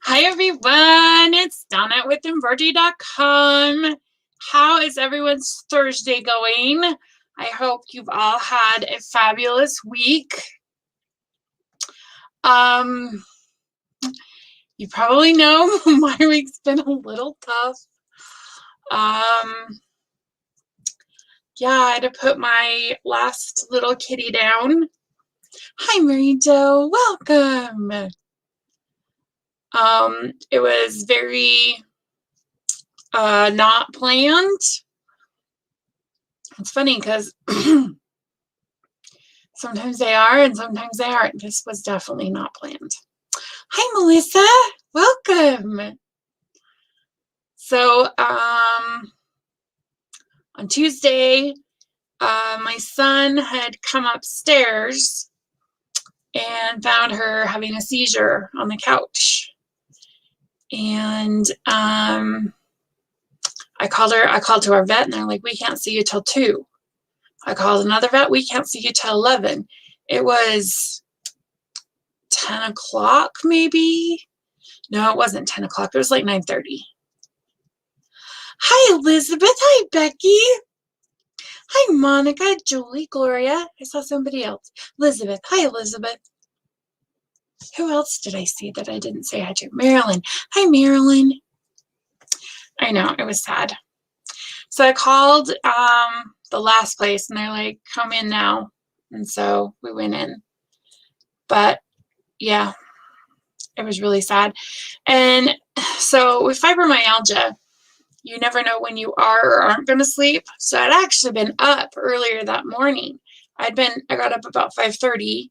Hi everyone, it's Donna with Embroidery.com. How is everyone's Thursday going? I hope you've all had a fabulous week. You probably know my week's been a little tough. Yeah, I had to put my last little kitty down. Hi Mary Jo, welcome. It was very not planned. It's funny because sometimes they are and sometimes they aren't. This was definitely not planned. Hi, Melissa. Welcome. So, on Tuesday, my son had come upstairs and found her having a seizure on the couch. And I called to our vet and they're like, we can't see you till 2. I called another vet, we can't see you till 11. It was 10 o'clock maybe. No, it wasn't 10 o'clock. It was like 9:30. Hi, Elizabeth. Hi, Becky. Hi, Monica, Julie, Gloria. I saw somebody else. Elizabeth. Hi, Elizabeth. Who else did I see that I didn't say hi to? Marilyn. Hi, Marilyn. I know, it was sad. So I called the last place and they're like, come in now. And so we went in. But yeah, it was really sad. And so with fibromyalgia, you never know when you are or aren't going to sleep. So I'd actually been up earlier that morning. I got up about 5:30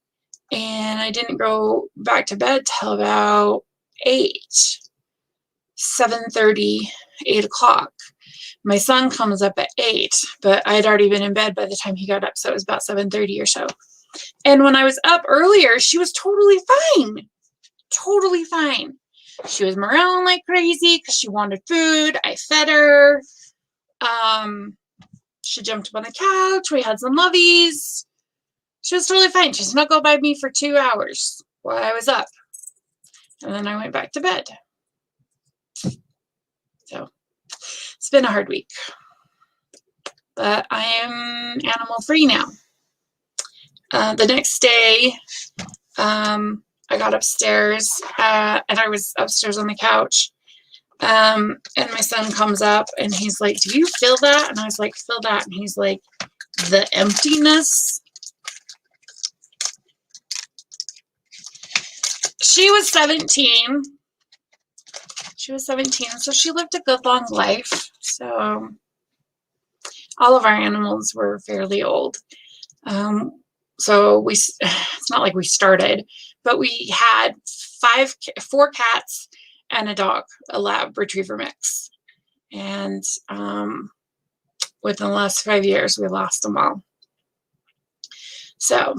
and I didn't go back to bed till about 7:30, 8 o'clock. My son comes up at 8, but I had already been in bed by the time he got up. So it was about 7:30 or so. And when I was up earlier, she was totally fine. Totally fine. She was meowing like crazy because she wanted food. I fed her. She jumped up on the couch. We had some lovies. She was totally fine. She snuggled by me for 2 hours while I was up. And then I went back to bed. So it's been a hard week. But I am animal free now. The next day, I got upstairs and I was upstairs on the couch. And my son comes up and he's like, do you feel that? And I was like, feel that? And he's like, the emptiness. She was 17. She was 17, so she lived a good long life. So all of our animals were fairly old. So it's not like we started, but we had 4 cats and a dog, a lab retriever mix. And within the last 5 years, we lost them all. So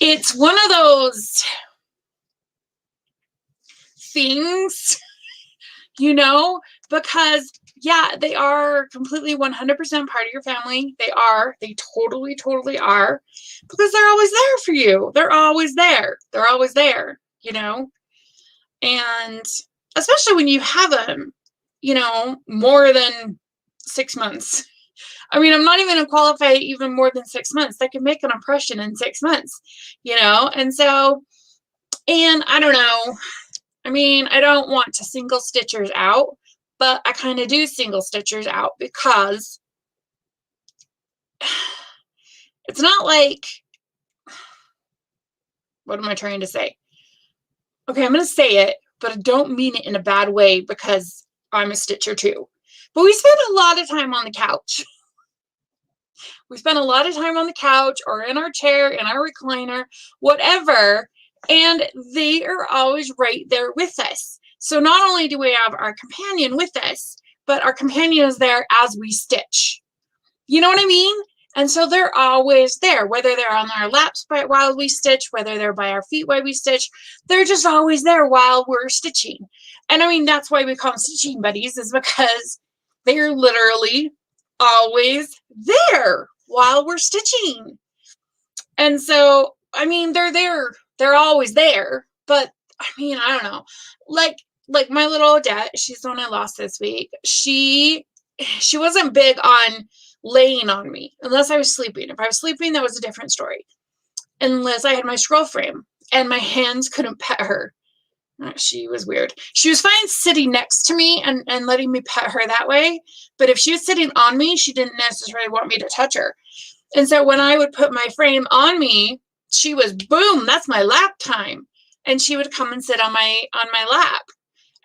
it's one of those things, because yeah, they are completely 100% part of your family. They totally are, because they're always there for you. They're always there, and especially when you have them, more than 6 months. I mean, I'm not even going to qualify even more than 6 months. They can make an impression in 6 months, and so, and I don't know. I mean, I don't want to single stitchers out, but I kind of do single stitchers out because it's not like, what am I trying to say? Okay, I'm going to say it, but I don't mean it in a bad way because I'm a stitcher too. But we spend a lot of time on the couch. We spend a lot of time on the couch or in our chair, in our recliner, whatever, and they are always right there with us. So not only do we have our companion with us, but our companion is there as we stitch. You know what I mean? And so they're always there, whether they're on our laps while we stitch, whether they're by our feet while we stitch, they're just always there while we're stitching. And I mean, that's why we call them stitching buddies, is because they're literally always there while we're stitching. And so, I mean, they're always there, But I mean, I don't know. Like my little Odette, she's the one I lost this week. She wasn't big on laying on me unless I was sleeping. If I was sleeping, that was a different story. Unless I had my scroll frame and my hands couldn't pet her. She was weird. She was fine sitting next to me and letting me pet her that way. But if she was sitting on me, she didn't necessarily want me to touch her. And so when I would put my frame on me, she was, boom, that's my lap time. And she would come and sit on my lap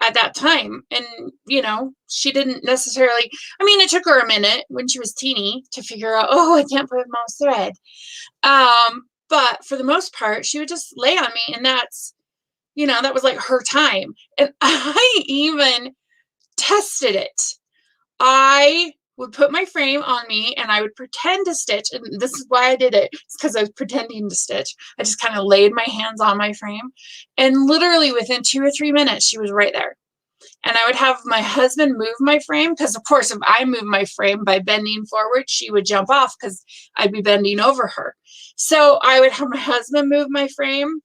at that time. And, you know, she didn't necessarily, I mean, it took her a minute when she was teeny to figure out, oh, I can't put mom's thread. But for the most part, she would just lay on me, and that's, you know, that was like her time. And I even tested it. I would put my frame on me and I would pretend to stitch. And this is why I did it. It's because I was pretending to stitch. I just kind of laid my hands on my frame. And literally within 2 or 3 minutes, she was right there. And I would have my husband move my frame, because of course, if I move my frame by bending forward, she would jump off because I'd be bending over her. So I would have my husband move my frame,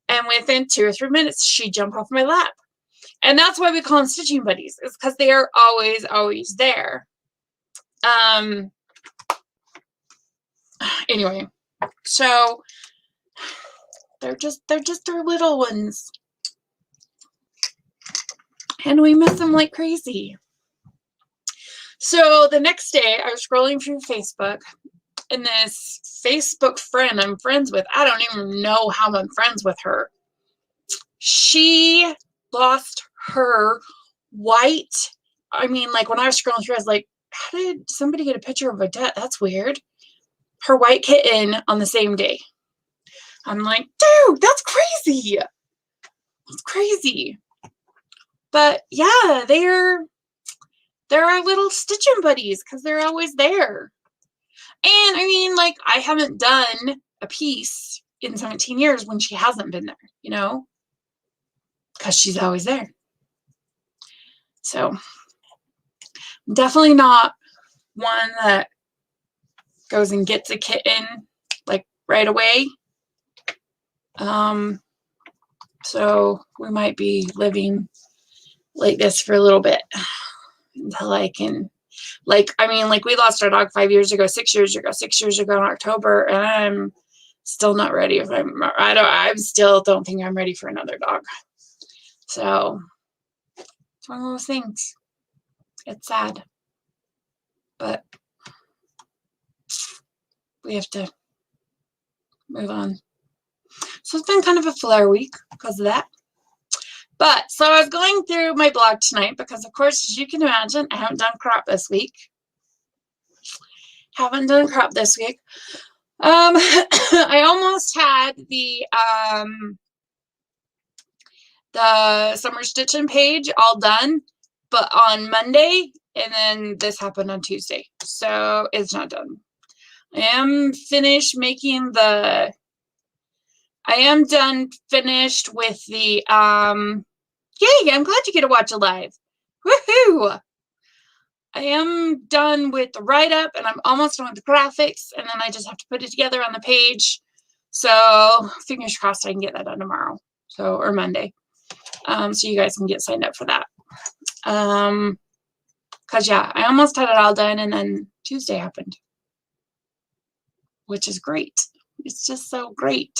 and within 2 or 3 minutes, she'd jump off my lap. And that's why we call them stitching buddies. It's because they are always, always there. Anyway, so they're their little ones. And we miss them like crazy. So the next day, I was scrolling through Facebook, and this Facebook friend I'm friends with, I don't even know how I'm friends with her. She lost her white, I mean, like when I was scrolling through, I was like, how did somebody get a picture of Odette? That's weird. Her white kitten on the same day. I'm like, dude, that's crazy. That's crazy. But yeah, they're our little stitching buddies because they're always there. And I mean, like, I haven't done a piece in 17 years when she hasn't been there, you know, because she's always there. So definitely not one that goes and gets a kitten like right away. So we might be living like this for a little bit until I can, like, I mean, like we lost our dog 6 years ago in October, and I'm still not ready. I still don't think I'm ready for another dog. So it's one of those things. It's sad, but we have to move on. So it's been kind of a flare week because of that. But so I was going through my blog tonight because, of course, as you can imagine, I haven't done crop this week. I almost had the summer stitching page all done, but on Monday, and then this happened on Tuesday, so it's not done. I am finished making the. I am finished with the. Yay! I'm glad you get to watch it live. Woohoo! I am done with the write-up, and I'm almost done with the graphics, and then I just have to put it together on the page. So fingers crossed I can get that done tomorrow, or Monday. So you guys can get signed up for that. Because yeah, I almost had it all done, and then Tuesday happened, which is great. It's just so great.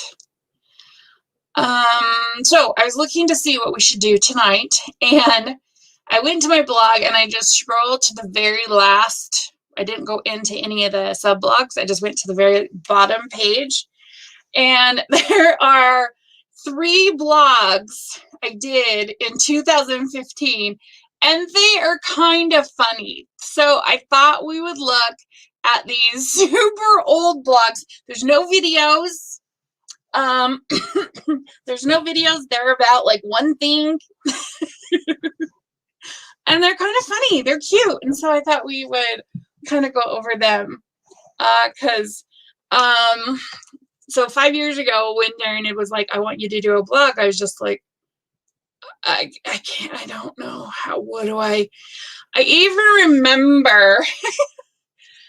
So I was looking to see what we should do tonight, and I went to my blog and I just scrolled to the very last. I didn't go into any of the sub blogs. I just went to the very bottom page, and there are 3 blogs I did in 2015, and they are kind of funny. So I thought we would look at these super old blogs. There's no videos. There's no videos. They're about like one thing. And they're kind of funny. They're cute. And so I thought we would kind of go over them. So 5 years ago when Darren was like, I want you to do a blog, I was just like, I can't, I don't know what do I even remember.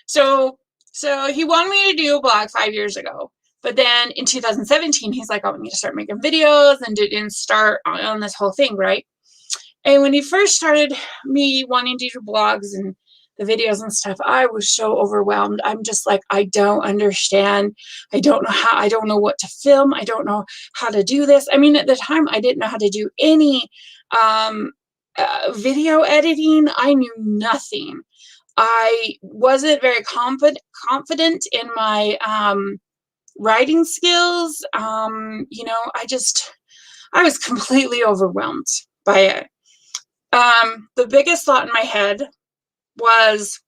So he wanted me to do a blog 5 years ago. But then in 2017, he's like, I want me to start making videos and start on this whole thing, right? And when he first started me wanting to do blogs and the videos and stuff, I was so overwhelmed. I'm just like, I don't understand. I don't know how, I don't know what to film. I don't know how to do this. I mean, at the time, I didn't know how to do any video editing. I knew nothing. I wasn't very confident in my writing skills. You know, I was completely overwhelmed by it. The biggest thought in my head was,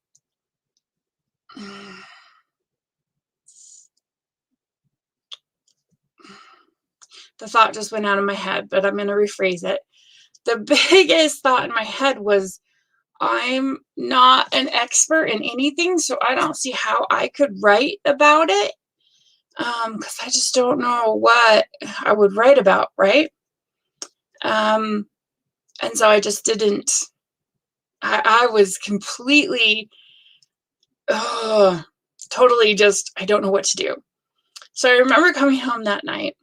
the thought just went out of my head, but I'm going to rephrase it. The biggest thought in my head was, I'm not an expert in anything, so I don't see how I could write about it, because I just don't know what I would write about, right? And so I just didn't. I was completely, totally just, I don't know what to do. So I remember coming home that night,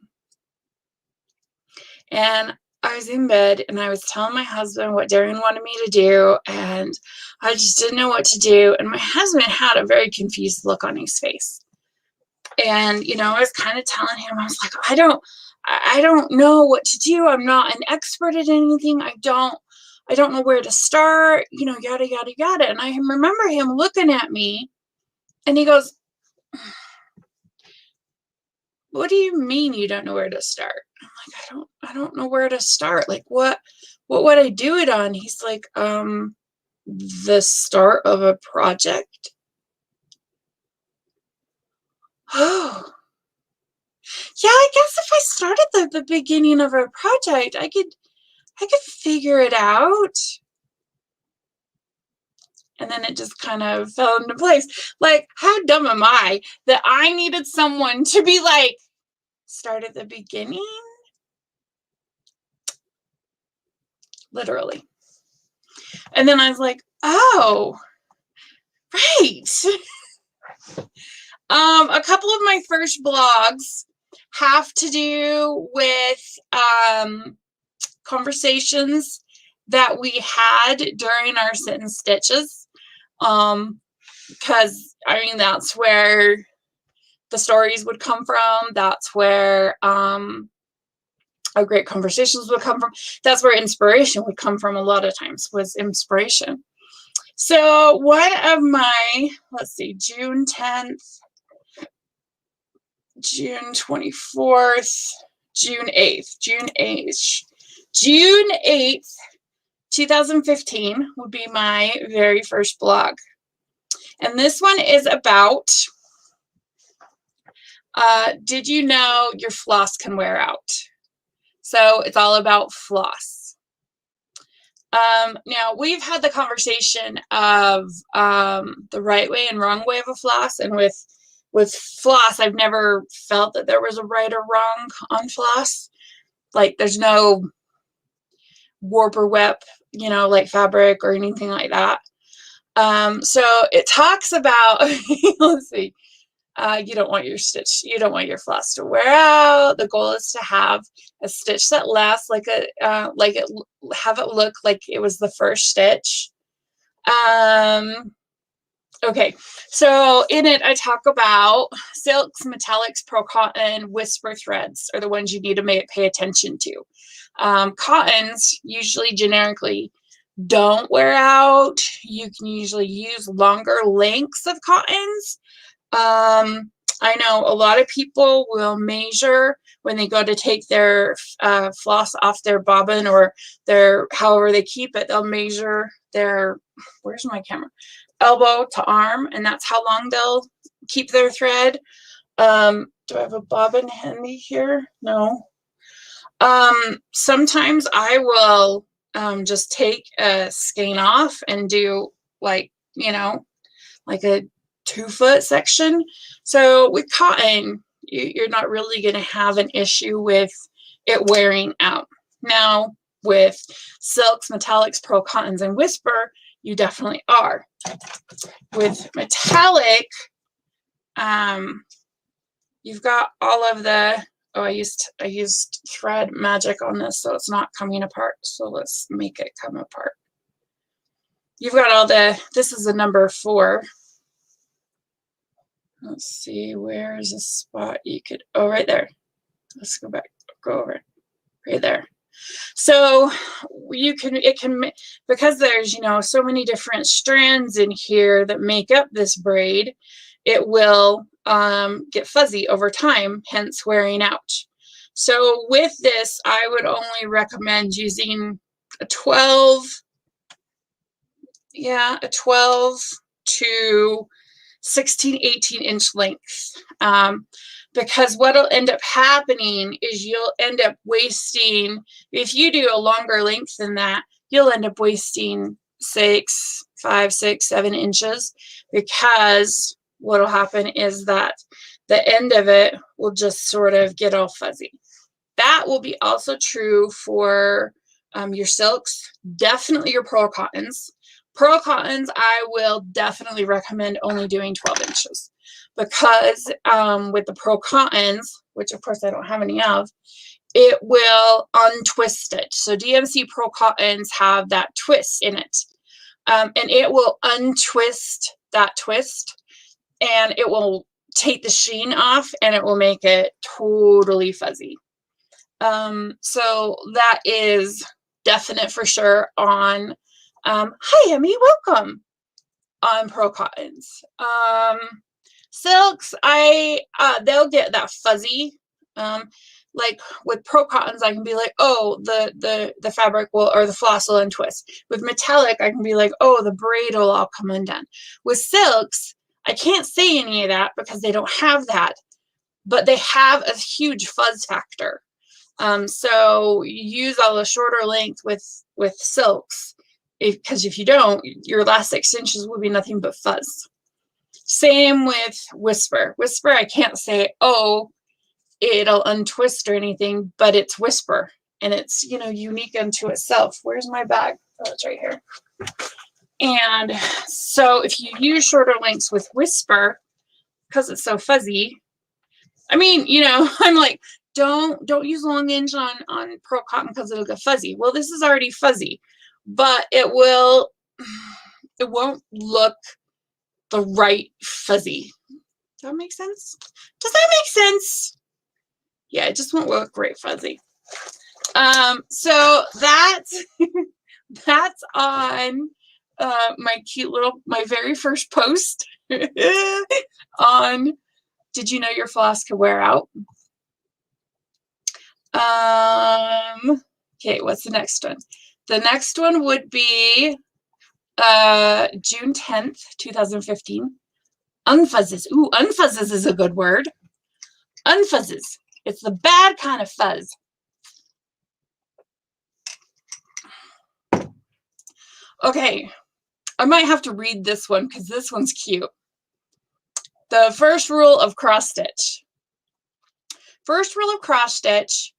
and I was in bed, and I was telling my husband what Darian wanted me to do, and I just didn't know what to do. And my husband had a very confused look on his face. And, you know, I was kind of telling him, I was like, I don't know what to do. I'm not an expert at anything. I don't know where to start, you know, yada, yada, yada. And I remember him looking at me, and he goes, what do you mean you don't know where to start? I'm like, I don't know where to start. Like, what would I do it on? He's like, the start of a project. Oh, yeah, I guess if I started the beginning of a project, I could figure it out. And then it just kind of fell into place. Like, how dumb am I that I needed someone to be like, start at the beginning? Literally. And then I was like, oh, right. A couple of my first blogs have to do with conversations that we had during our sit and stitches. Because I mean, that's where the stories would come from. That's where our great conversations would come from. That's where inspiration would come from a lot of times, was inspiration. So one of my, let's see, June 10th, June 24th, June 8th, June 8th, 2015 would be my very first blog. And this one is about, did you know your floss can wear out? So it's all about floss. Now, we've had the conversation of the right way and wrong way of a floss. And with floss, I've never felt that there was a right or wrong on floss. Like, there's no warp or wep, you know, like fabric or anything like that. So it talks about, let's see, you don't want your floss to wear out. The goal is to have a stitch that lasts, have it look like it was the first stitch. Okay, so in it, I talk about silks, metallics, pro cotton, whisper threads are the ones you need to pay attention to. Cottons usually generically don't wear out. You can usually use longer lengths of cottons. I know a lot of people will measure when they go to take their floss off their bobbin or however they keep it. They'll measure their, where's my camera? Elbow to arm, and that's how long they'll keep their thread. Do I have a bobbin handy here? No. Sometimes I will just take a skein off and do, like, you know, like a 2-foot section. So with cotton, you're not really going to have an issue with it wearing out. Now, with silks, metallics, pearl cottons, and whisper, you definitely are. With metallic, You've got all of the, oh, I used thread magic on this, so it's not coming apart. So let's make it come apart. You've got all the, this is a number 4. Let's see, where's a spot you could, oh, right there. Let's go back, go over it, right there. So you can, it can, because there's, you know, so many different strands in here that make up this braid, it will get fuzzy over time, hence wearing out. So with this, I would only recommend using a 12, yeah, a 12 to 16, 18-inch length. Because what'll end up happening is you'll end up wasting, if you do a longer length than that, you'll end up wasting 6, 5, 6, 7 inches, because what'll happen is that the end of it will just sort of get all fuzzy. That will be also true for your silks, definitely your pearl cottons. Pearl cottons, I will definitely recommend only doing 12 inches. Because with the pearl cottons, which of course I don't have any of, it will untwist it. So DMC pearl cottons have that twist in it. And it will untwist that twist, and it will take the sheen off, and it will make it totally fuzzy. So that is definite for sure on, hi Emmy, welcome, on pearl cottons. Silks, they'll get that fuzzy. Like with pearl cottons, I can be like, oh, the fabric will, or the floss will untwist. With metallic, I can be like, oh, the braid will all come undone. With silks, I can't say any of that because they don't have that, but they have a huge fuzz factor. So you use all the shorter length with silks, because if you don't, your last 6 inches will be nothing but fuzz. Same with whisper. Whisper, I can't say, oh, it'll untwist or anything, but it's whisper, and it's, you know, unique unto itself. Where's my bag? Oh, it's right here. And so if you use shorter lengths with whisper, because it's so fuzzy, I mean, you know, I'm like, don't use long inch on pearl cotton because it'll get fuzzy. Well, this is already fuzzy, but it won't look the right fuzzy. Does that make sense? Does that make sense? Yeah, it just won't look great fuzzy. So that's that's on my cute little, my very first post on, did you know your floss could wear out? Okay, what's the next one? The next one would be June 10th, 2015. Unfuzzes. Ooh, unfuzzes is a good word. Unfuzzes. It's the bad kind of fuzz. Okay, I might have to read this one because this one's cute. The first rule of cross stitch. First rule of cross stitch: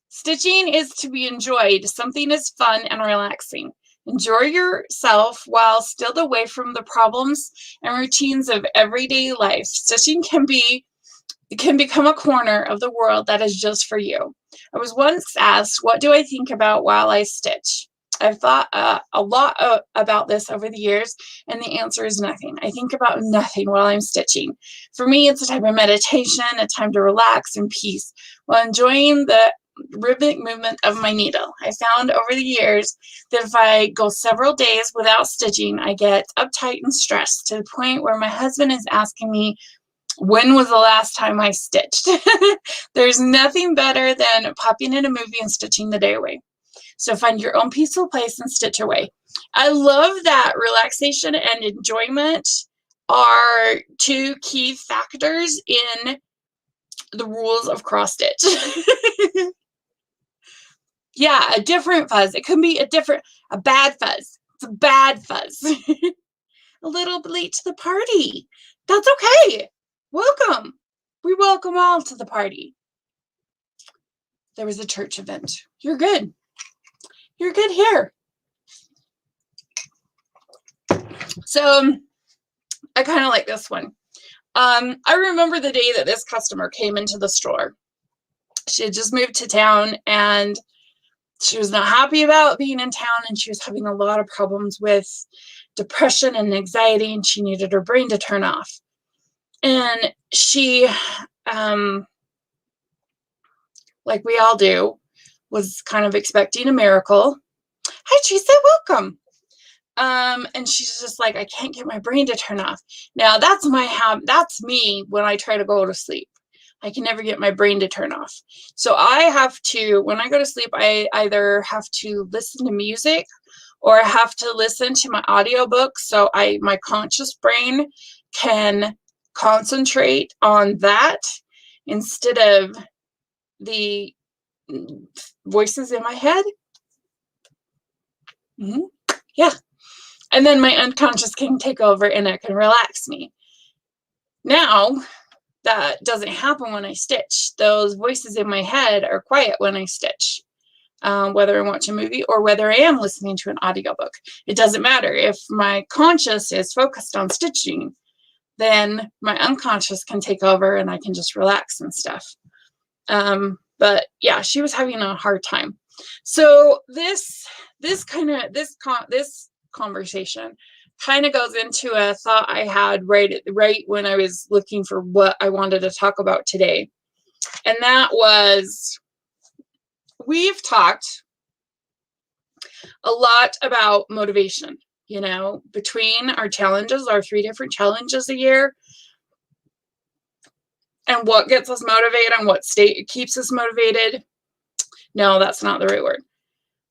stitching is to be enjoyed. Something is fun and relaxing. Enjoy yourself while still away from the problems and routines of everyday life. Stitching can become a corner of the world that is just for you. I was once asked, what do I think about while I stitch? I've thought a lot about this over the years, and the answer is nothing. I think about nothing while I'm stitching. For me, it's a type of meditation, a time to relax in peace while enjoying the rhythmic movement of my needle. I found over the years that if I go several days without stitching, I get uptight and stressed to the point where my husband is asking me, when was the last time I stitched? There's nothing better than popping in a movie and stitching the day away. So find your own peaceful place and stitch away. I love that relaxation and enjoyment are two key factors in the rules of cross stitch. Yeah, a different fuzz. It could be a bad fuzz. It's a bad fuzz. A little bit late to the party. That's okay. Welcome. We welcome all to the party. There was a church event. You're good. You're good here. So I kind of like this one. I remember the day that this customer came into the store. She had just moved to town and she was not happy about being in town, and she was having a lot of problems with depression and anxiety, and she needed her brain to turn off. And she, like we all do, was kind of expecting a miracle. Hi, Teresa, welcome. And she's just like, I can't get my brain to turn off. Now that's that's me when I try to go to sleep. I can never get my brain to turn off. So I have to, when I go to sleep, I either have to listen to music or I have to listen to my audiobook so my conscious brain can concentrate on that instead of the voices in my head. Yeah. And then my unconscious can take over and it can relax me. Now, that doesn't happen when I stitch. Those voices in my head are quiet when I stitch, whether I watch a movie or whether I am listening to an audiobook. It doesn't matter. If my conscious is focused on stitching, then my unconscious can take over and I can just relax and stuff. But yeah, she was having a hard time. So this conversation kind of goes into a thought I had right when I was looking for what I wanted to talk about today. And that was, we've talked a lot about motivation, between our challenges, our 3 different challenges a year, and what gets us motivated and what keeps us motivated. No, that's not the right word.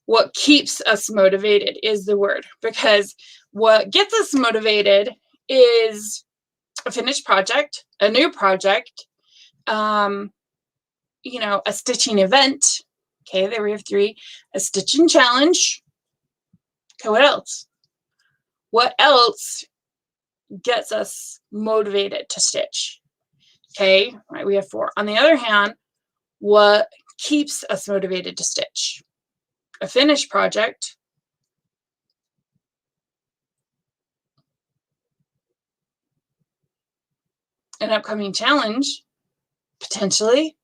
What keeps us motivated is the word, because what gets us motivated is a finished project, a new project, a stitching event. Okay, there we have 3. A stitching challenge. Okay, what else? What else gets us motivated to stitch? Okay, right, we have 4. On the other hand, what keeps us motivated to stitch? A finished project, an upcoming challenge, potentially.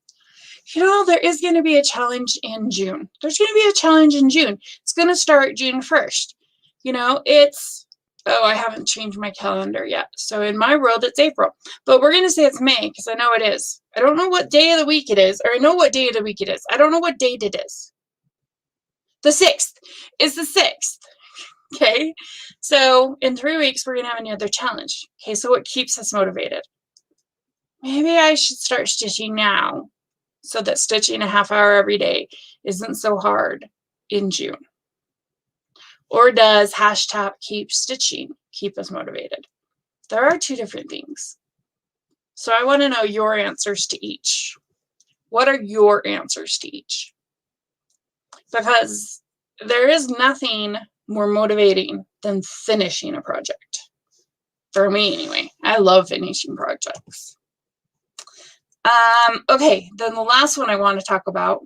There is going to be a challenge in June. There's going to be a challenge in June. It's going to start June 1st. I haven't changed my calendar yet. So in my world, it's April. But we're going to say it's May because I know it is. I don't know what day of the week it is, or I know what day of the week it is. I don't know what date it is. The 6th is the 6th. Okay. So in 3 weeks, we're going to have another challenge. Okay. So what keeps us motivated? Maybe I should start stitching now so that stitching a half hour every day isn't so hard in June. Or does #keep keep us motivated? There are 2 different things. So I want to know your answers to each. What are your answers to each? Because there is nothing more motivating than finishing a project. For me, anyway. I love finishing projects. Okay, then the last one I want to talk about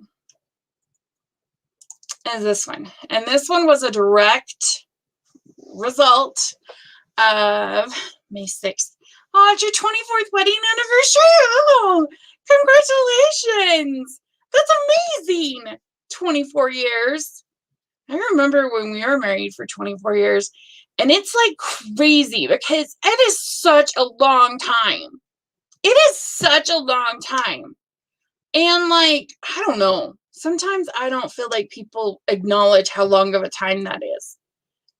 is this one. And this one was a direct result of May 6th. Oh, it's your 24th wedding anniversary. Oh, congratulations. That's amazing. 24 years. I remember when we were married for 24 years, and it's like crazy because it is such a long time. It is such a long time. And I don't know. Sometimes I don't feel like people acknowledge how long of a time that is.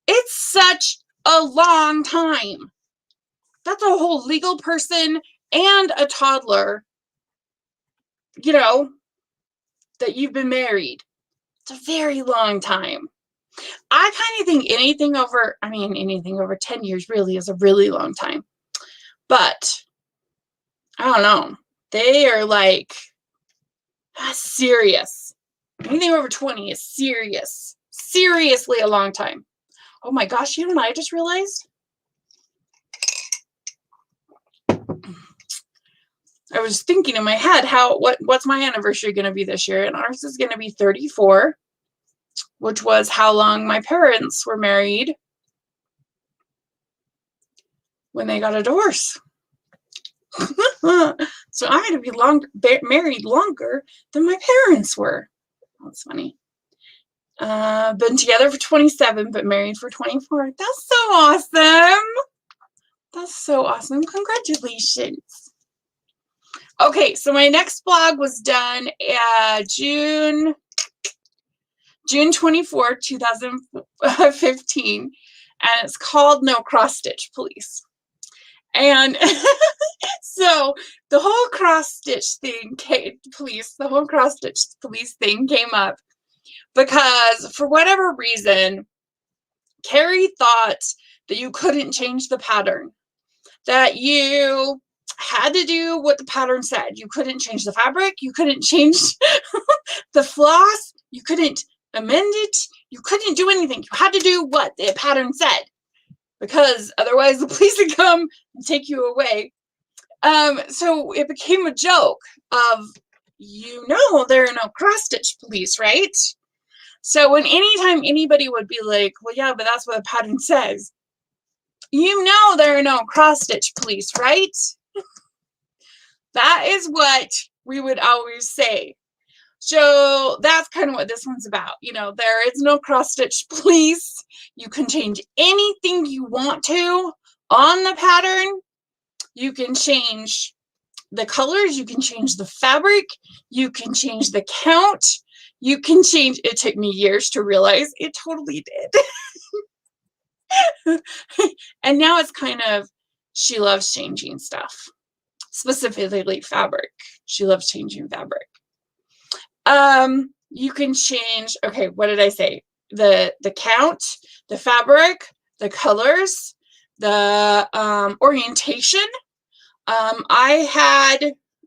It's such a long time. That's a whole legal person and a toddler, that you've been married. It's a very long time. I kind of think anything over 10 years really is a really long time. But I don't know. They are serious. Anything over 20 is serious. Seriously a long time. Oh my gosh, you know what I just realized? I was thinking in my head, what's my anniversary going to be this year? And ours is going to be 34, which was how long my parents were married when they got a divorce. So I'm going to be married longer than my parents were. That's funny. Been together for 27, but married for 24. That's so awesome. That's so awesome. Congratulations. Okay, so my next blog was done June 24, 2015, and it's called No Cross Stitch Police. And so the whole cross stitch thing came up because for whatever reason, Carrie thought that you couldn't change the pattern, that you had to do what the pattern said. You couldn't change the fabric, you couldn't change the floss, you couldn't amend it, you couldn't do anything. You had to do what the pattern said, because otherwise the police would come and take you away. So it became a joke of, there are no cross-stitch police, right? So anytime anybody would be like, well, yeah, but that's what the pattern says. There are no cross-stitch police, right? That is what we would always say. So that's kind of what this one's about. There is no cross-stitch police. You can change anything you want to on the pattern. You can change the colors, you can change the fabric, you can change the count, you can change, it took me years to realize it totally did. And now it's kind of, she loves changing stuff, specifically fabric. She loves changing fabric. You can change, okay, what did I say? The count, the fabric, the colors, the orientation.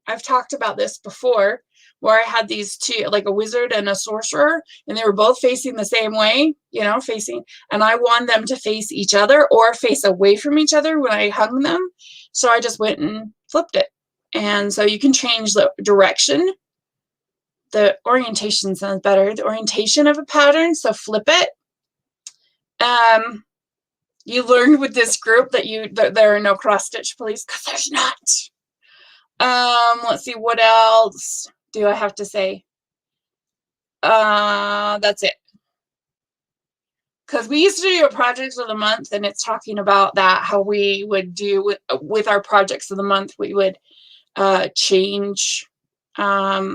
I've talked about this before, where I had these two, like a wizard and a sorcerer, and they were both facing the same way, and I wanted them to face each other or face away from each other when I hung them. So I just went and flipped it. And so you can change the direction. The orientation sounds better. The orientation of a pattern, so flip it. You learned with this group that there are no cross-stitch police, because there's not. Let's see, what else do I have to say? That's it. Because we used to do a project of the month, and it's talking about that, how we would do with our projects of the month. We would change. I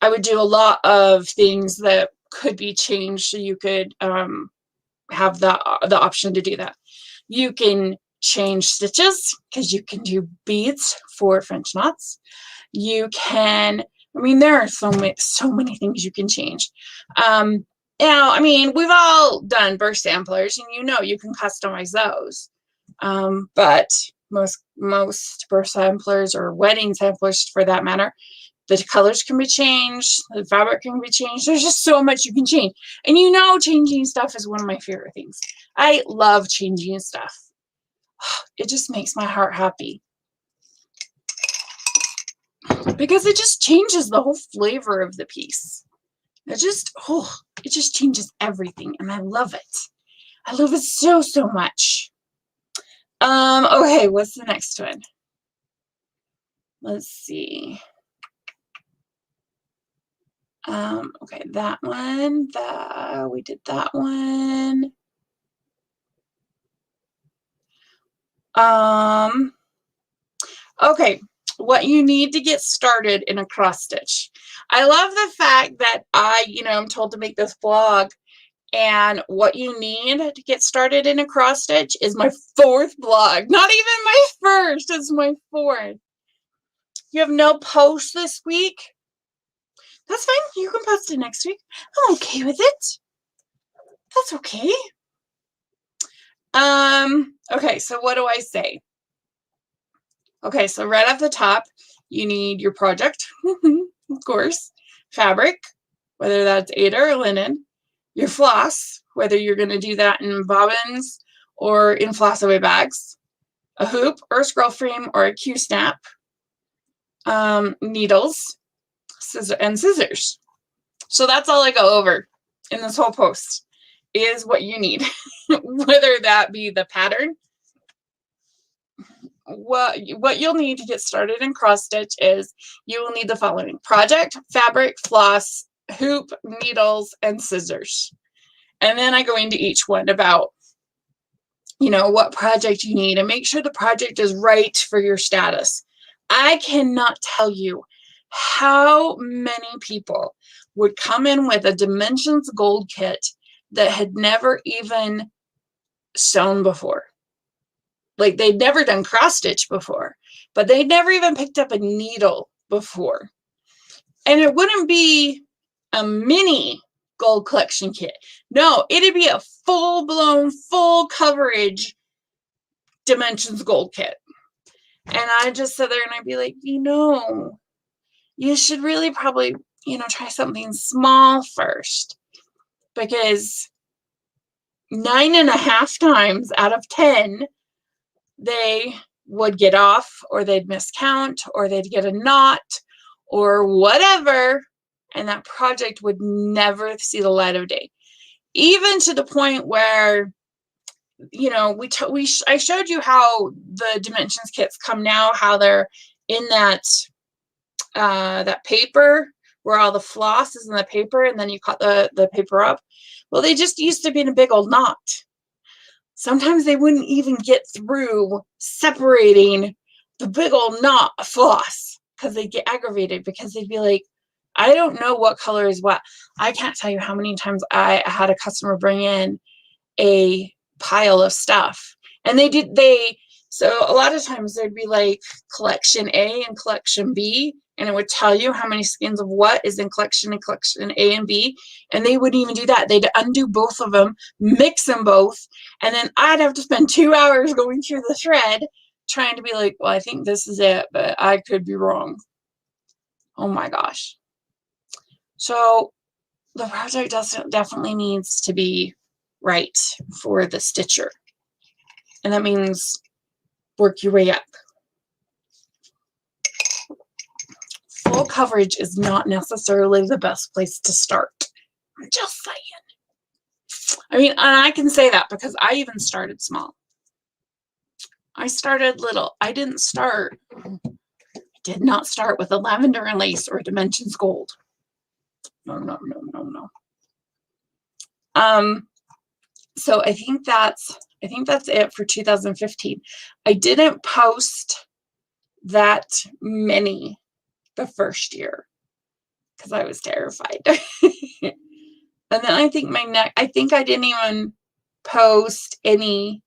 would do a lot of things that could be changed, so you could have the option to do that. You can change stitches, because you can do beads for French knots. You can, there are so many things you can change. We've all done burst samplers, and you can customize those. But most burst samplers, or wedding samplers for that matter, the colors can be changed, the fabric can be changed. There's just so much you can change. And changing stuff is one of my favorite things. I love changing stuff. It just makes my heart happy, because it just changes the whole flavor of the piece. It just changes everything, and I love it. I love it so much. Okay, what's the next one? Let's see. Okay, that one, we did that one. Okay, what you need to get started in a cross stitch. I love the fact that I'm told to make this blog, and what you need to get started in a cross stitch is my 4th blog. Not even my 1st, it's my 4th. You have no post this week? That's fine. You can post it next week. I'm okay with it. That's okay. Okay, so what do I say? Okay, so right off the top, you need your project, of course, fabric, whether that's Aida or linen, your floss, whether you're going to do that in bobbins or in floss away bags, a hoop or a scroll frame or a Q-snap, needles, scissors. So that's all I go over in this whole post, is what you need, whether that be the pattern what you'll need to get started in cross stitch is you will need the following: project, fabric, floss, hoop, needles, and scissors. And then I go into each one about, you know, what project you need, and make sure the project is right for your status. I cannot tell you how many people would come in with a Dimensions Gold kit that had never even sewn before. Like, they'd never done cross stitch before, but they'd never even picked up a needle before. And it wouldn't be a mini gold collection kit. No, it'd be a full-blown, full coverage Dimensions Gold kit. And I just sit there and I'd be like, you know, you should really probably, you know, try something small first, because 9.5 times out of 10, they would get off, or they'd miscount, or they'd get a knot, or whatever, and that project would never see the light of day. Even to the point where, you know, I showed you how the dimensions kits come now, how they're in that that paper where all the floss is in the paper, and then you cut the paper up. Well, they just used to be in a big old knot. Sometimes they wouldn't even get through separating the big old knot of floss because they'd get aggravated, because they'd be like, I don't know what color is what. I can't tell you how many times I had a customer bring in a pile of stuff, and so a lot of times there'd be like collection A and collection B, and it would tell you how many skeins of what is in collection A and B, and they wouldn't even do that. They'd undo both of them, mix them both, and then I'd have to spend 2 hours going through the thread trying to be like, well, I think this is it, but I could be wrong. Oh my gosh. So the project definitely needs to be right for the stitcher, and that means work your way up. Full coverage is not necessarily the best place to start. I'm just saying. I mean, and I can say that because I even started small. I started little. I did not start with a lavender and lace or Dimensions Gold. No. So I think that's it for 2015. I didn't post that many the first year because I was terrified. And then I think I didn't even post any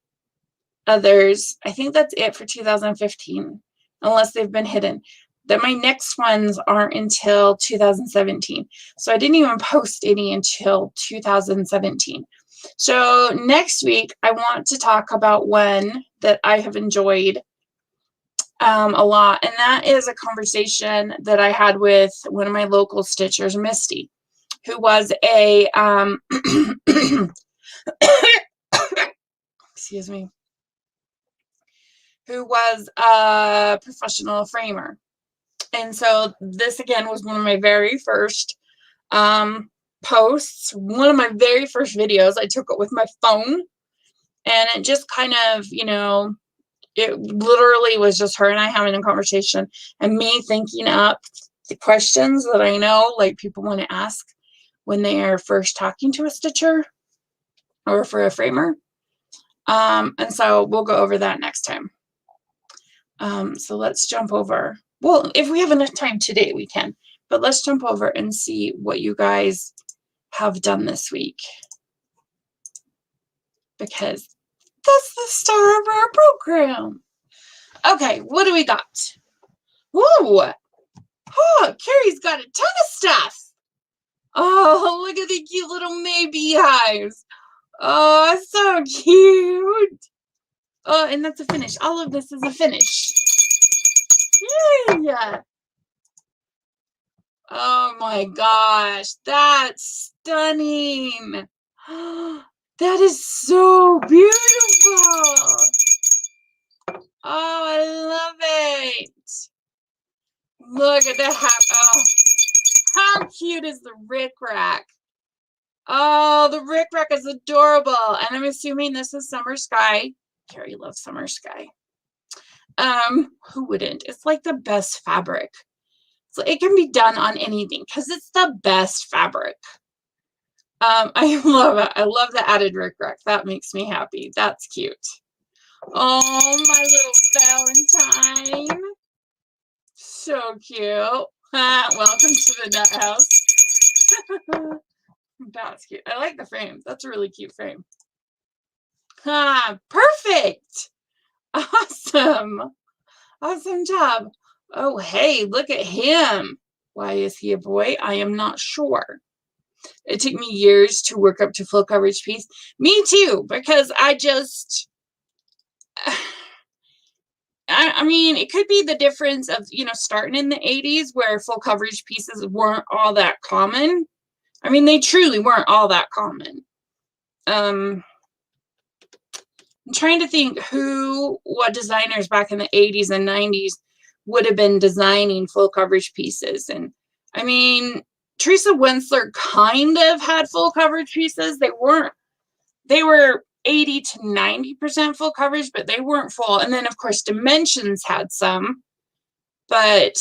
others. I think that's it for 2015, unless they've been hidden. Then my next ones aren't until 2017. So I didn't even post any until 2017. So next week, I want to talk about one that I have enjoyed a lot, and that is a conversation that I had with one of my local stitchers, Misty, who was a excuse me, who was a professional framer. And so this again was one of my very first posts, one of my very first videos. I took it with my phone, and it just kind of, you know, it literally was just her and I having a conversation, and me thinking up the questions that I know like people want to ask when they are first talking to a stitcher or for a framer. And so we'll go over that next time. So let's jump over. Well, if we have enough time today, we can. But let's jump over and see what you guys have done this week, because that's the star of our program. Okay, what do we got? Whoa! Oh, Carrie's got a ton of stuff. Oh, look at the cute little May beehives. Oh, so cute. Oh, and that's a finish. All of this is a finish. Yay! Oh my gosh, that's stunning. That is so beautiful. Oh, I love it. Look at the how cute is the rickrack? Oh, the rickrack is adorable. And I'm assuming this is Summer Sky. Carrie loves Summer Sky. Who wouldn't? It's like the best fabric. So it can be done on anything because it's the best fabric. I love it. I love the added rickrack. That makes me happy. That's cute. Oh, my little Valentine. So cute. Welcome to the nut house. That's cute. I like the frame. That's a really cute frame. Perfect. Awesome. Awesome job. Oh, hey, look at him. Why is he a boy? I am not sure. It took me years to work up to full coverage piece. Me too, because I just, I mean, it could be the difference of, you know, starting in the 80s where full coverage pieces weren't all that common. I mean, they truly weren't all that common. I'm trying to think what designers back in the 80s and 90s would have been designing full coverage pieces. And I mean, Teresa Winsler kind of had full coverage pieces. They were 80 to 90% full coverage, but they weren't full. And then of course Dimensions had some, but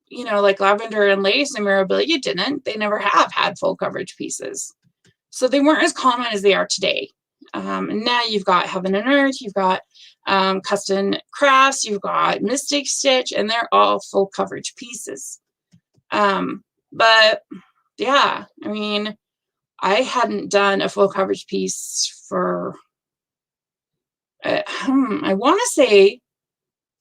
you know, like Lavender and Lace and Mirabilia didn't. They never have had full coverage pieces. So they weren't as common as they are today. And now you've got Heaven and Earth, you've got Custom Crafts, you've got Mystic Stitch, and they're all full coverage pieces. But yeah, I mean, I hadn't done a full coverage piece for, I want to say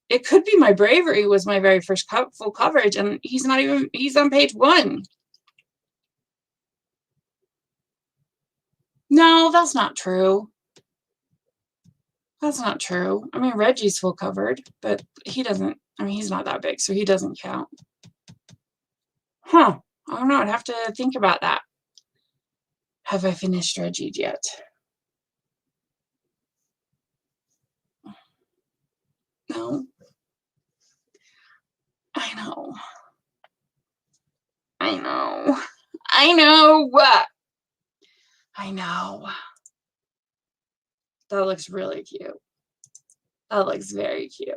it could be My Bravery was my very first full coverage, and he's on page 1. No, that's not true. That's not true. I mean, Reggie's full covered, but he doesn't, I mean, he's not that big, so he doesn't count. Huh. I don't know. I'd have to think about that. Have I finished Reggie yet? No. I know. I know. I know. I know. That looks really cute. That looks very cute.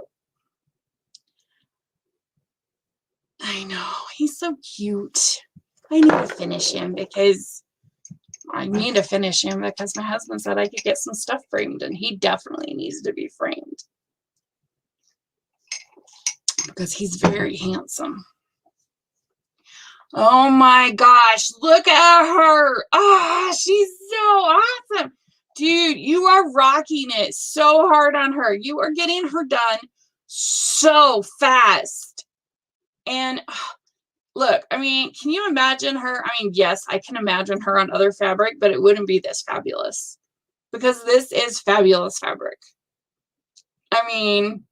I know. He's so cute. I need to finish him because my husband said I could get some stuff framed, and he definitely needs to be framed because he's very handsome. Oh my gosh, look at her. Ah, she's so awesome. Dude, you are rocking it so hard on her. You are getting her done so fast. And look, I mean, can you imagine her? I mean, yes, I can imagine her on other fabric, but it wouldn't be this fabulous because this is fabulous fabric. I mean,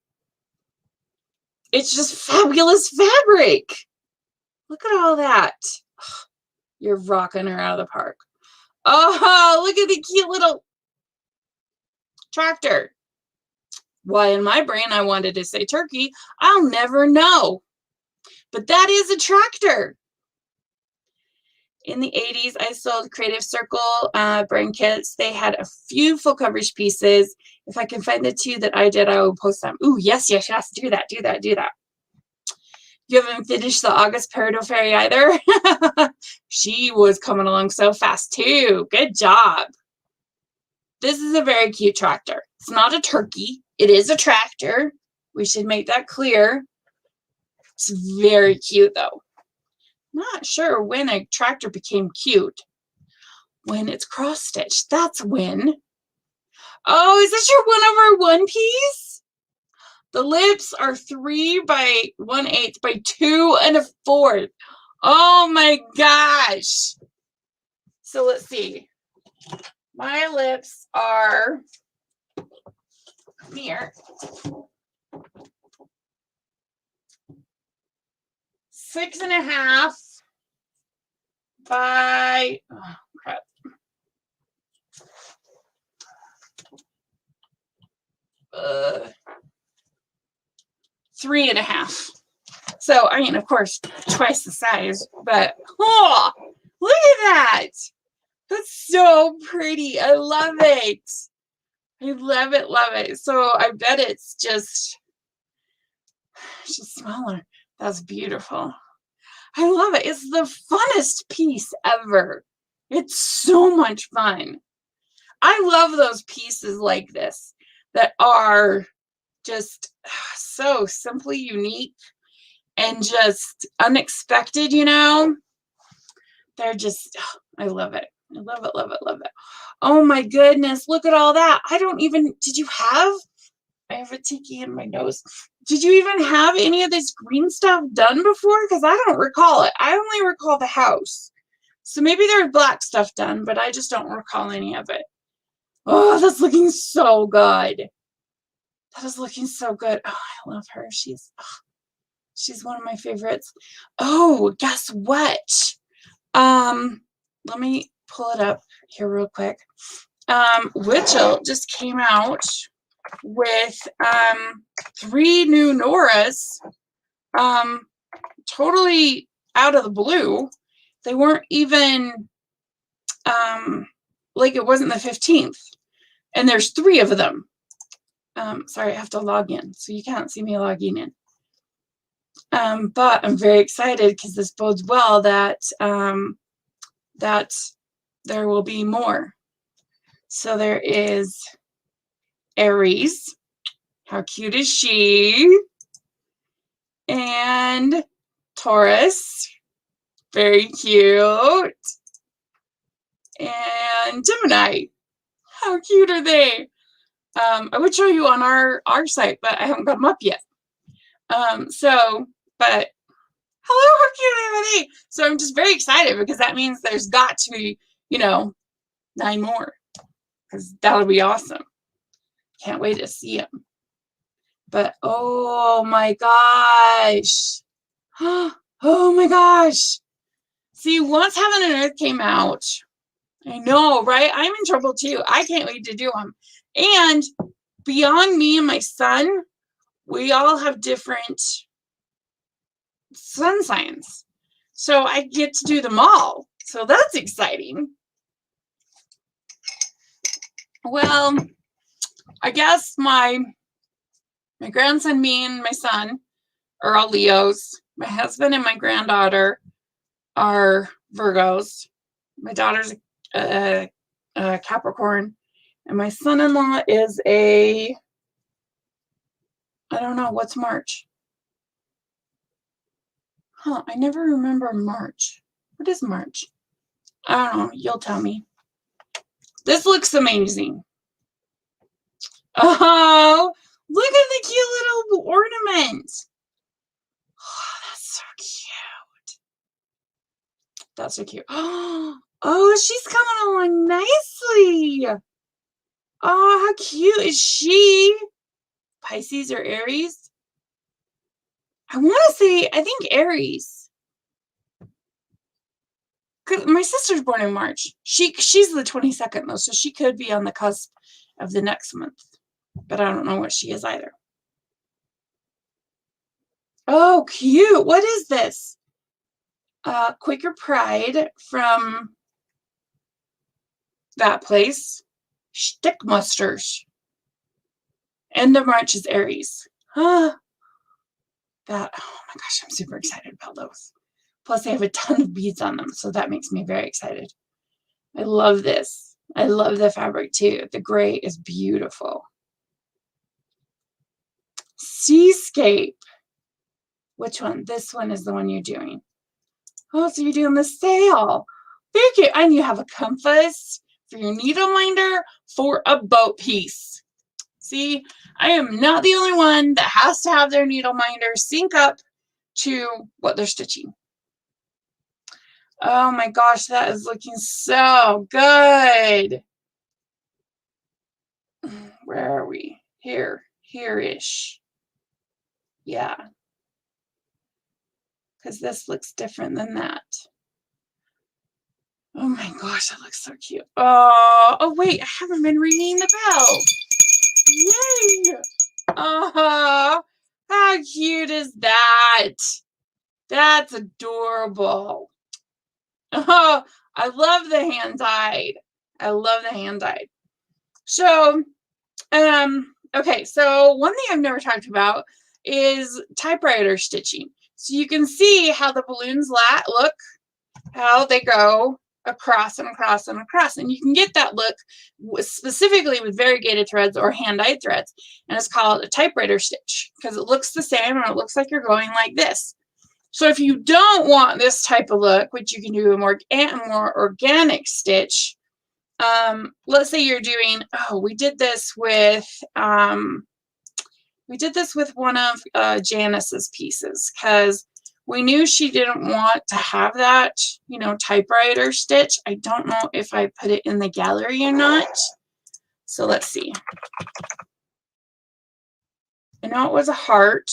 it's just fabulous fabric. Look at all that. You're rocking her out of the park. Oh, look at the cute little tractor. Why, in my brain, I wanted to say turkey. I'll never know. But that is a tractor. In the 80s, I sold Creative Circle brand kits. They had a few full coverage pieces. If I can find the 2 that I did, I will post them. Ooh, yes, yes, yes. Do that, do that, do that. You haven't finished the August Peridot Fairy either? She was coming along so fast, too. Good job. This is a very cute tractor. It's not a turkey. It is a tractor. We should make that clear. It's very cute, though. Not sure when a tractor became cute. When it's cross-stitched. That's when. Oh, is this your 1/1 piece? The lips are 3 by 1/8 by 2 1/4. Oh my gosh. So let's see. My lips are here. 6.5 by, oh crap. Uh, 3.5. So, I mean, of course, twice the size, but oh, look at that. That's so pretty. I love it. I love it, love it. So I bet it's just smaller. That's beautiful. I love it. It's the funnest piece ever. It's so much fun. I love those pieces like this that are just so simply unique and just unexpected, you know? They're just, I love it. I love it, love it, love it. Oh my goodness, look at all that. I don't even, did you have, I have a tiki in my nose. Did you even have any of this green stuff done before? Because I don't recall it. I only recall the house. So maybe there's black stuff done, but I just don't recall any of it. Oh, that's looking so good. That is looking so good. Oh, I love her. She's one of my favorites. Oh, guess what? Let me pull it up here real quick. Witchell just came out with 3 new Noras, totally out of the blue. They weren't even like it wasn't the 15th, and there's 3 of them. Sorry, I have to log in, so you can't see me logging in. But I'm very excited because this bodes well that that there will be more. So there is Aries. How cute is she? And Taurus. Very cute. And Gemini. How cute are they? I would show you on our site, but I haven't got them up yet. But hello, how cute are they? So I'm just very excited because that means there's got to be, 9 more. Because that'll be awesome. Can't wait to see them. But oh my gosh. Oh my gosh. See, once Heaven and Earth came out, I know, right? I'm in trouble too. I can't wait to do them. And beyond me and my son, we all have different sun signs. So I get to do them all. So that's exciting. Well, I guess my grandson, me and my son are all Leos. My husband and my granddaughter are Virgos. My daughter's a Capricorn. And my son-in-law is I don't know, what's March? Huh, I never remember March. What is March? I don't know, you'll tell me. This looks amazing. Oh, look at the cute little ornament. Oh, that's so cute. That's so cute. Oh, she's coming along nicely. Oh, how cute is she? Pisces or Aries? I want to say, I think Aries. My sister's born in March. She's the 22nd though, so she could be on the cusp of the next month. But I don't know what she is either. Oh, cute. What is this? Quaker Pride from that place. Stickmusters. End of March is Aries. Oh my gosh, I'm super excited about those. Plus, they have a ton of beads on them, so that makes me very excited. I love this. I love the fabric too. The gray is beautiful. Seascape. Which one? This one is the one you're doing. Oh, so you're doing the sail. Very cute. And you have a compass for your needle minder for a boat piece. See, I am not the only one that has to have their needle minder sync up to what they're stitching. Oh my gosh, that is looking so good. Where are we? Here-ish. Yeah. Because this looks different than that. Oh my gosh, that looks so cute. Oh wait, I haven't been ringing the bell. Yay! How cute is that? That's adorable. Oh, I love the hand-dyed. I love the hand-dyed. So Okay, so one thing I've never talked about is typewriter stitching. So you can see how the balloons look, how they go across and across and across. And you can get that look specifically with variegated threads or hand-dyed threads. And it's called a typewriter stitch because it looks the same and it looks like you're going like this. So if you don't want this type of look, which you can do a more organic stitch, let's say you're doing, we did this with one of Janice's pieces because we knew she didn't want to have that, typewriter stitch. I don't know if I put it in the gallery or not. So let's see. I know it was a heart.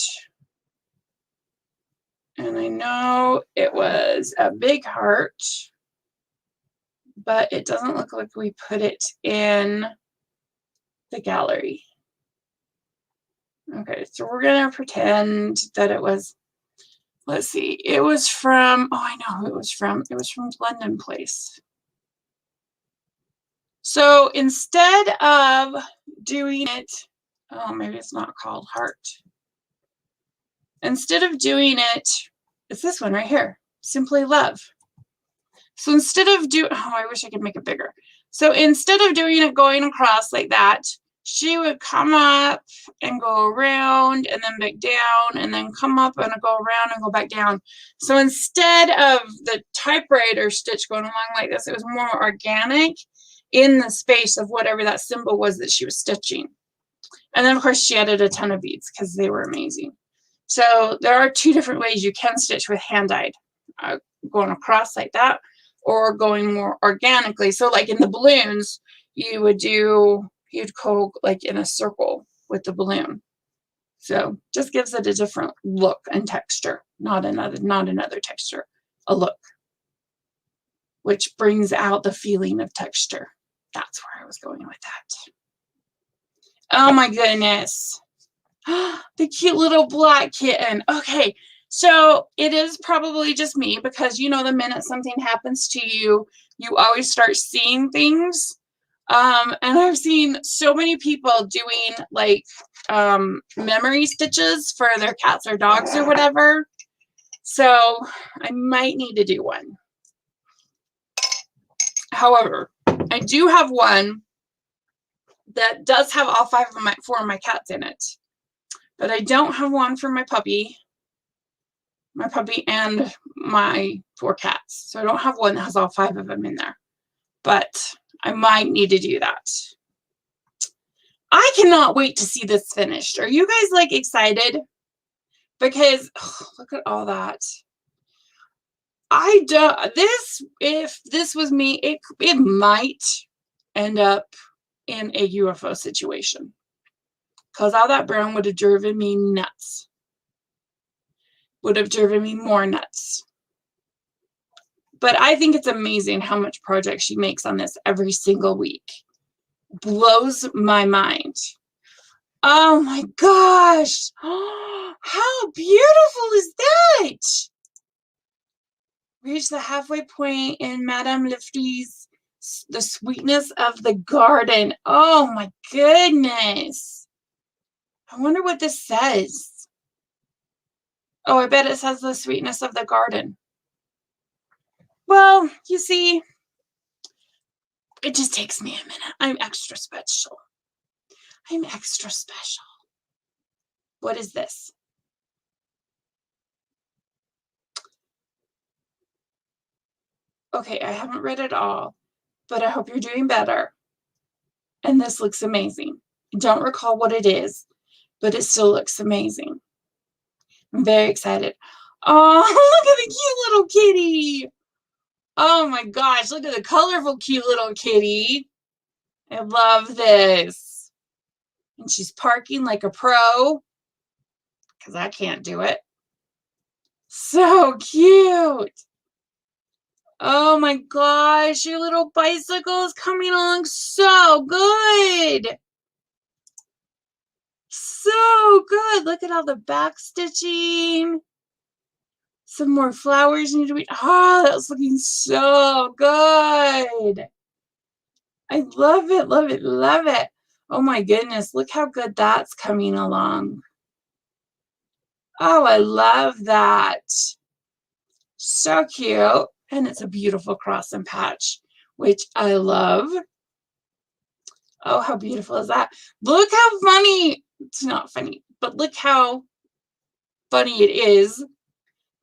And I know it was a big heart. But it doesn't look like we put it in the gallery. Okay, so we're going to pretend that it was, let's see, it was from, I know who it was from. It was from London Place. So instead of doing it, maybe it's not called heart. Instead of doing it, it's this one right here, Simply Love. So instead of I wish I could make it bigger. So instead of doing it going across like that, she would come up and go around and then back down and then come up and go around and go back down. So instead of the typewriter stitch going along like this, it was more organic in the space of whatever that symbol was that she was stitching. And then of course she added a ton of beads because they were amazing. So there are two different ways you can stitch with hand-dyed, going across like that or going more organically. So like in the balloons, you'd go like in a circle with the balloon. So just gives it a different look and texture, not another texture, a look, which brings out the feeling of texture. That's where I was going with that. Oh my goodness. The cute little black kitten. Okay, so it is probably just me because the minute something happens to you, you always start seeing things. And I've seen so many people doing like memory stitches for their cats or dogs or whatever. So I might need to do one. However, I do have one that does have all four of my cats in it. But I don't have one for my puppy and my 4 cats. So I don't have one that has all 5 of them in there. But I might need to do that. I cannot wait to see this finished. Are you guys like excited? Because look at all that. If this was me, it might end up in a UFO situation. Because all that brown would have driven me nuts. Would have driven me more nuts. But I think it's amazing how much project she makes on this every single week. Blows my mind. Oh my gosh. How beautiful is that? Reach the halfway point in Madame Lifty's The Sweetness of the Garden. Oh my goodness. I wonder what this says. Oh, I bet it says The Sweetness of the Garden. Well, you see, it just takes me a minute. I'm extra special. I'm extra special. What is this? Okay, I haven't read it all, but I hope you're doing better. And this looks amazing. I don't recall what it is, but it still looks amazing. I'm very excited. Oh, look at the cute little kitty. Oh my gosh, look at the colorful, cute little kitty. I love this. And she's parking like a pro because I can't do it. So cute. Oh my gosh, your little bicycle is coming along so good. So good. Look at all the back stitching. Some more flowers need to be. Oh, that's looking so good. I love it, love it, love it. Oh my goodness, look how good that's coming along. Oh, I love that. So cute. And it's a beautiful cross and patch, which I love. Oh, how beautiful is that? Look how funny. It's not funny, but look how funny it is,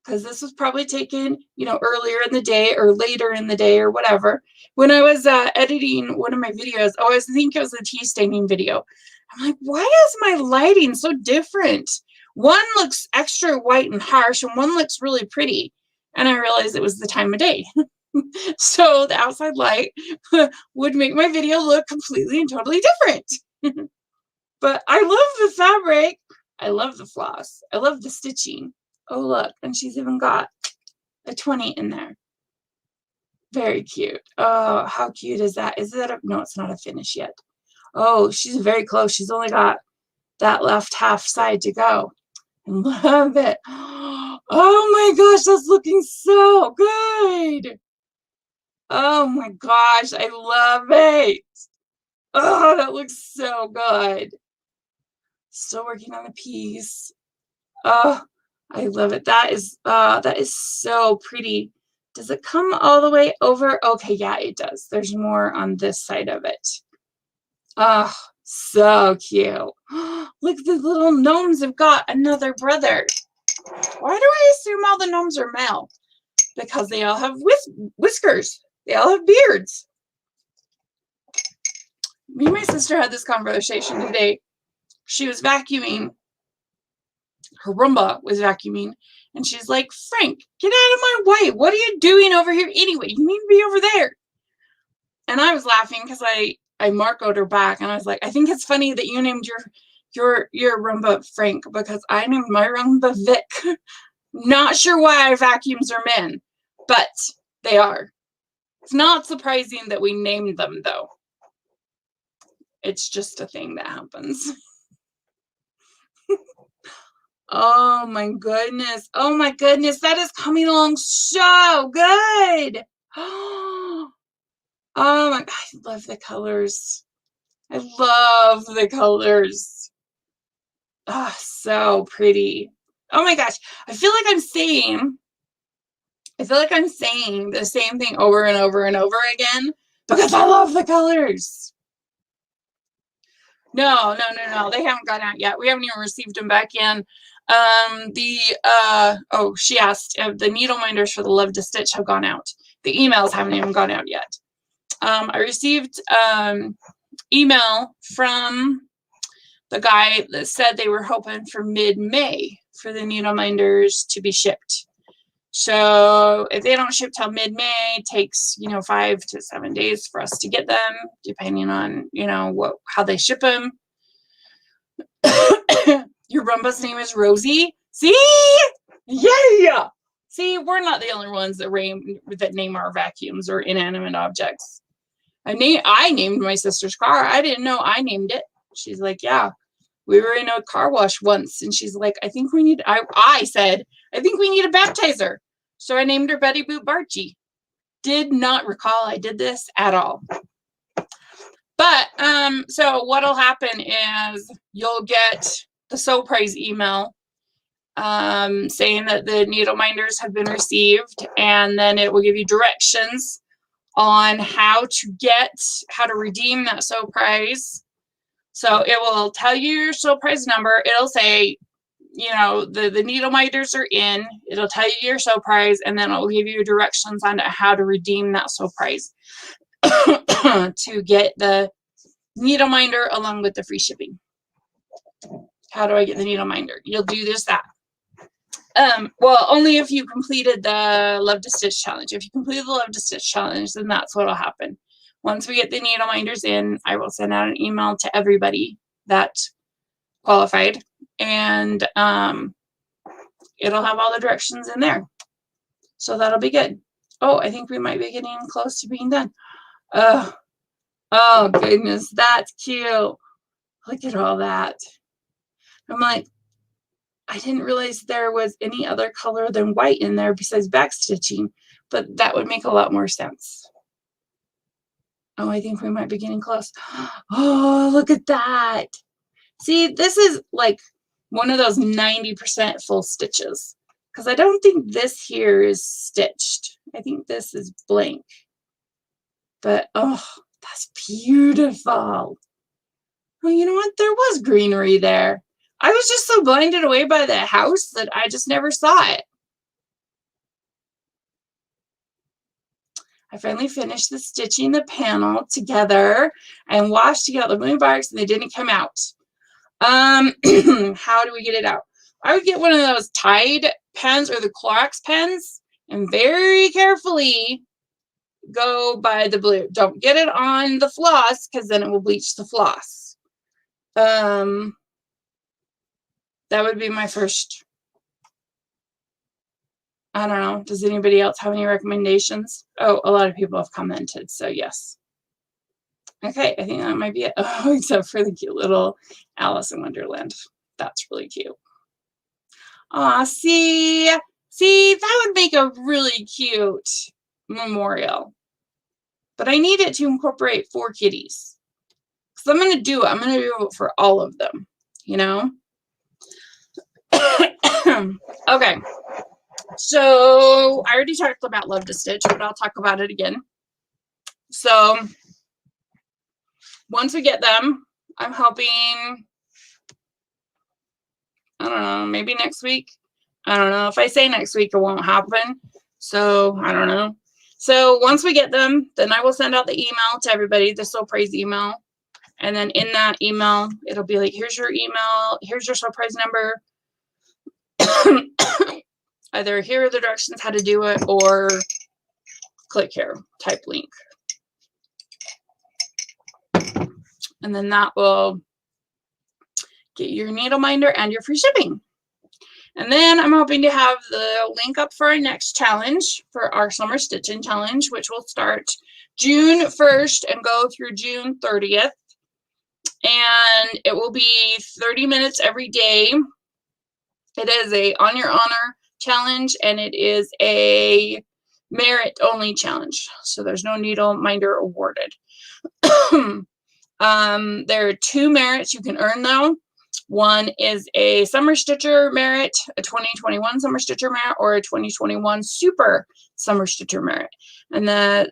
because this was probably taken, you know, earlier in the day or later in the day or whatever. When I was editing one of my videos, oh, I think it was a tea staining video. I'm like, why is my lighting so different? One looks extra white and harsh, and one looks really pretty. And I realized it was the time of day. So the outside light would make my video look completely and totally different. But I love the fabric. I love the floss. I love the stitching. Oh, look. And she's even got a 20 in there. Very cute. Oh, how cute is that? Is that a, no, it's not a finish yet. Oh, she's very close. She's only got that left half side to go. I love it. Oh my gosh, that's looking so good. Oh my gosh, I love it. Oh, that looks so good. Still working on the piece. Oh, I love it. That is so pretty. Does it come all the way over? Okay, yeah, it does. There's more on this side of it. Oh, so cute. Look, the little gnomes have got another brother. Why do I assume all the gnomes are male? Because they all have whiskers. They all have beards. Me and my sister had this conversation today. She was vacuuming. Her Roomba was vacuuming. And she's like, Frank, get out of my way. What are you doing over here anyway? You need to be over there. And I was laughing because I Marcoed her back. And I was like, I think it's funny that you named your Roomba Frank, because I named my Roomba Vic. Not sure why our vacuums are men, but they are. It's not surprising that we named them, though. It's just a thing that happens. Oh my goodness. Oh my goodness. That is coming along so good. Oh my God. I love the colors. I love the colors. Oh, so pretty. Oh my gosh. I feel like I'm saying the same thing over and over and over again because I love the colors. No. They haven't gone out yet. We haven't even received them back in. She asked if the needle minders for the Love to Stitch have gone out. The emails haven't even gone out yet. I received email from the guy that said they were hoping for mid-May for the needle minders to be shipped. So if they don't ship till mid-May, it takes, 5 to 7 days for us to get them, depending on, how they ship them. Your Roomba's name is Rosie. See? Yeah. See, we're not the only ones that name our vacuums or inanimate objects. I named my sister's car. I didn't know I named it. She's like, yeah. We were in a car wash once, and she's like, I think we need a baptizer. So I named her Betty Boop Barchi. Did not recall I did this at all. But so what'll happen is you'll get the Sew Prize email saying that the needle minders have been received, and then it will give you directions on how to redeem that Sew Prize. So it will tell you your Sew Prize number. It'll say, the needle minders are in. It'll tell you your Sew Prize, and then it will give you directions on how to redeem that Sew Prize to get the needle minder along with the free shipping. How do I get the needle minder? You'll do that. Well, only if you completed the Love to Stitch challenge. If you completed the Love to Stitch challenge, then that's what'll happen. Once we get the needle minders in, I will send out an email to everybody that qualified, and it'll have all the directions in there. So that'll be good. Oh, I think we might be getting close to being done. Oh goodness, that's cute. Look at all that. I'm like, I didn't realize there was any other color than white in there besides back stitching, but that would make a lot more sense. Oh, I think we might be getting close. Oh, look at that. See, this is like one of those 90% full stitches, because I don't think this here is stitched. I think this is blank. But, oh, that's beautiful. Well, you know what? There was greenery there. I was just so blinded away by the house that I just never saw it. I finally finished the stitching the panel together and washed to get out the moving box, and they didn't come out. How do we get it out? I would get one of those Tide pens or the Clorox pens and very carefully go by the blue. Don't get it on the floss, because then it will bleach the floss. That would be my first. I don't know. Does anybody else have any recommendations? Oh, a lot of people have commented, so yes. Okay, I think that might be it. Oh, except for the cute little Alice in Wonderland. That's really cute. Aw, see, that would make a really cute memorial. But I need it to incorporate 4 kitties. So I'm going to do it. I'm going to do it for all of them, you know? Okay. So I already talked about Love to Stitch, but I'll talk about it again. So once we get them, I'm hoping, I don't know, maybe next week. I don't know. If I say next week, it won't happen. So I don't know. So once we get them, then I will send out the email to everybody, the Soul Praise email. And then in that email, it'll be like, here's your email, here's your Soul Praise number. Either here are the directions how to do it, or click here, type link. And then that will get your needle minder and your free shipping. And then I'm hoping to have the link up for our next challenge, for our summer stitching challenge, which will start June 1st and go through June 30th. And it will be 30 minutes every day. It is a on your honor challenge, and it is a merit only challenge. So there's no needle minder awarded. There are 2 merits you can earn though. One is a Summer Stitcher merit, a 2021 Summer Stitcher merit, or a 2021 Super Summer Stitcher merit. And the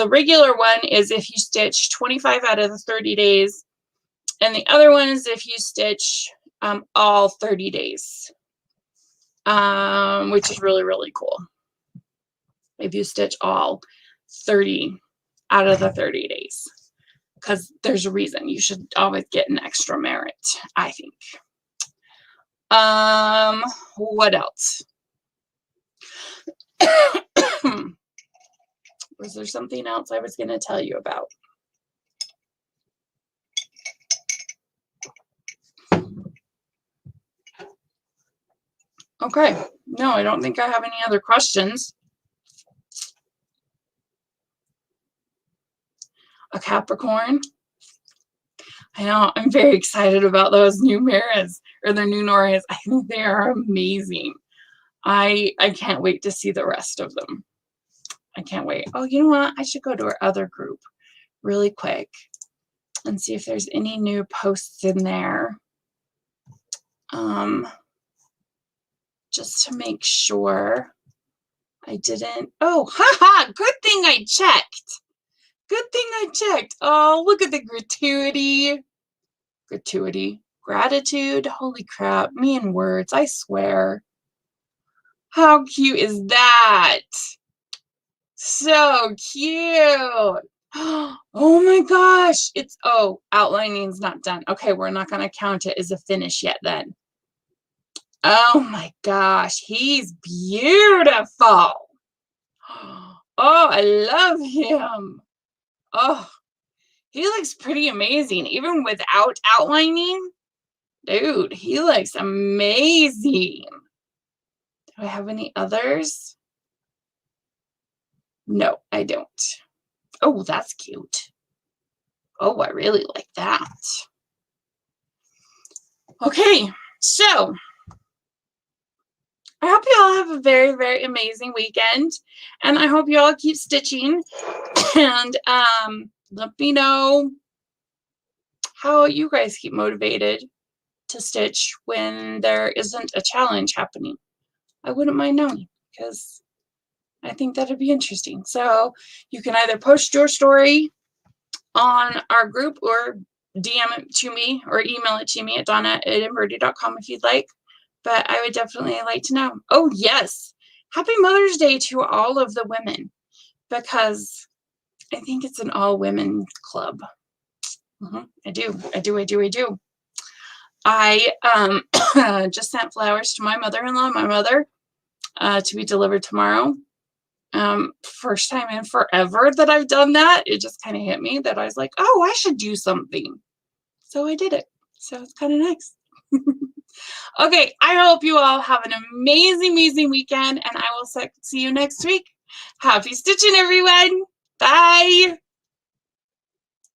regular one is if you stitch 25 out of the 30 days. And the other one is if you stitch all 30 days, which is really, really cool. If you stitch all 30 out of the 30 days. Because there's a reason. You should always get an extra merit, I think. What else? Was there something else I was going to tell you about? Okay. No, I don't think I have any other questions. A Capricorn. I know, I'm very excited about those new mirrors, or the new Noras. I think they are amazing. I can't wait to see the rest of them. I can't wait. Oh, you know what? I should go to our other group really quick and see if there's any new posts in there. Just to make sure I didn't. Oh, haha, good thing I checked. Good thing I checked. Oh, look at the gratuity. Gratitude. Holy crap. Me and words, I swear. How cute is that? So cute. Oh my gosh. It's, oh, outlining's not done. Okay, we're not going to count it as a finish yet then. Oh my gosh. He's beautiful. Oh, I love him. Oh, he looks pretty amazing, even without outlining. Dude, he looks amazing. Do I have any others? No, I don't. Oh, that's cute. Oh, I really like that. Okay, so I hope you all have a very, very amazing weekend, and I hope you all keep stitching. And Let me know how you guys keep motivated to stitch when there isn't a challenge happening. I wouldn't mind knowing, because I think that'd be interesting. So you can either post your story on our group or DM it to me or email it to me at donna@embroidery.com if you'd like. But I would definitely like to know. Oh, yes. Happy Mother's Day to all of the women, because I think it's an all-women club. I do. I just sent flowers to my mother-in-law, my mother, to be delivered tomorrow. First time in forever that I've done that. It just kind of hit me that I was like, oh, I should do something. So I did it. So it's kind of nice. Okay, I hope you all have an amazing weekend, and I will see you next week. Happy stitching, everyone. Bye.